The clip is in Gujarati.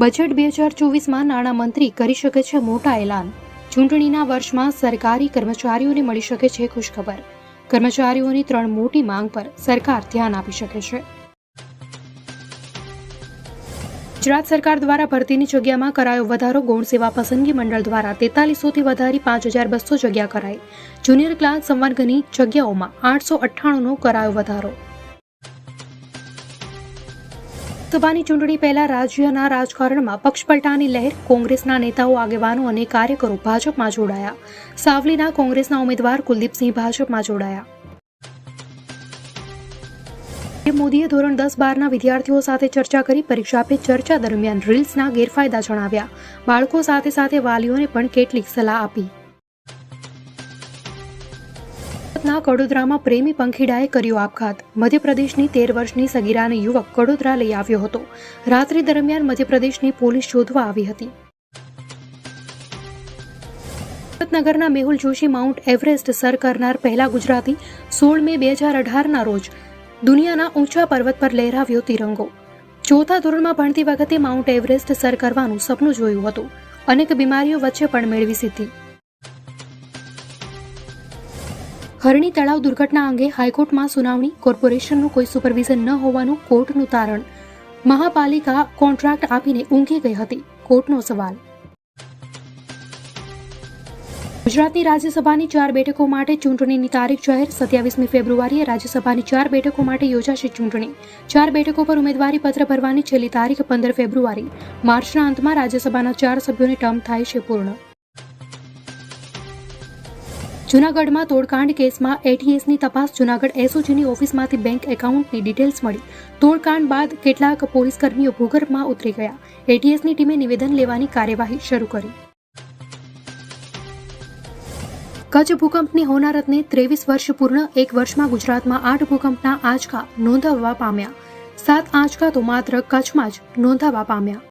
બજેટ 2024માં નાણામંત્રી કરી શકે છે મોટા એલાન. ચૂંટણીના વર્ષમાં સરકારી કર્મચારીઓને મળી શકે છે ખુશખબર. કર્મચારીઓની 3 મોટી માંગ પર સરકાર ધ્યાન આપી શકે છે. ગુજરાત સરકાર દ્વારા ભરતીની જગ્યામાં કરાયો વધારો. ગૌણ સેવા પસંદગી મંડળ દ્વારા 4300થી વધારી 5200 જગ્યા કરાઈ. જુનિયર ક્લાસ સંવર્ગની જગ્યાઓમાં 898નો કરાયો વધારો. લોકસભાની ચૂંટણી પહેલા રાજ્યના રાજકારણમાં પક્ષપલટાની લહેર. કોંગ્રેસના નેતાઓ, આગેવાનો અને કાર્યકરો ભાજપમાં જોડાયા. સાવલીના કોંગ્રેસના ઉમેદવાર કુલદીપસિંહ ભાજપમાં જોડાયા. મોદીએ ધોરણ 10-12ના વિદ્યાર્થીઓ સાથે ચર્ચા કરી. પરીક્ષા પે ચર્ચા દરમિયાન રીલ્સના ગેરફાયદા જણાવ્યા. બાળકો સાથે સાથે વાલીઓને પણ કેટલીક સલાહ આપી. કડોદરામાં પ્રેમી પંખીડાએ કર્યો આપઘાત. મધ્યપ્રદેશની 13 વર્ષની સગીરાને યુવક કડોદરા લઈ આવ્યો હતો. રાત્રિ દરમિયાન મધ્યપ્રદેશની પોલીસ શોધવા આવી હતી. સુરતનગરના મેહુલ જોશી માઉન્ટ એવરેસ્ટ સર કરનાર પહેલા ગુજરાતી. 16 મે 2018ના રોજ દુનિયાના ઊંચા પર્વત પર લહેરાવ્યો તિરંગો. ચોથા ધોરણમાં ભણતી વખતે માઉન્ટ એવરેસ્ટ સર કરવાનું સપનું જોયું હતું. અનેક બીમારીઓ વચ્ચે પણ મેળવી સિદ્ધિ. હરણી તળાવ દુર્ઘટના અંગે હાઈકોર્ટમાં સુનાવણી. કોર્પોરેશનનું કોઈ સુપરવિઝન ન હોવાનું કોર્ટનું તારણ. મહાપાલિકા કોન્ટ્રાક્ટ આપીને ઊંઘી ગઈ હતી, કોર્ટનો સવાલ. ગુજરાતની રાજ્યસભાની 4 બેઠકો માટે ચૂંટણીની તારીખ જાહેર. 27મી ફેબ્રુઆરીએ રાજ્યસભાની 4 બેઠકો માટે યોજાશે ચૂંટણી. 4 બેઠકો પર ઉમેદવારી પત્ર ભરવાની છેલ્લી તારીખ 15 ફેબ્રુઆરી. માર્ચના અંતમાં રાજ્યસભાના 4 સભ્યોની ટર્મ થાય છે પૂર્ણ. જૂનાગઢમાં તોડકાંડ કેસમાં એટીએસની તપાસ. જૂનાગઢ એસઓજીની ઓફિસમાંથી બેંક એકાઉન્ટની ડિટેલ્સ મળી. તોડકાંડ બાદ કેટલાક પોલીસકર્મીઓ ભૂગર્ભમાં ઉતરી ગયા. એટીએસની ટીમે નિવેદન લેવાની કાર્યવાહી શરૂ કરી. કચ્છ ભૂકંપની હોનારતને 23 વર્ષ પૂર્ણ. 1 વર્ષમાં ગુજરાતમાં 8 ભૂકંપના આંચકા નોંધાવવા પામ્યા. 7 આંચકા તો માત્ર કચ્છમાં જ નોંધાવા પામ્યા.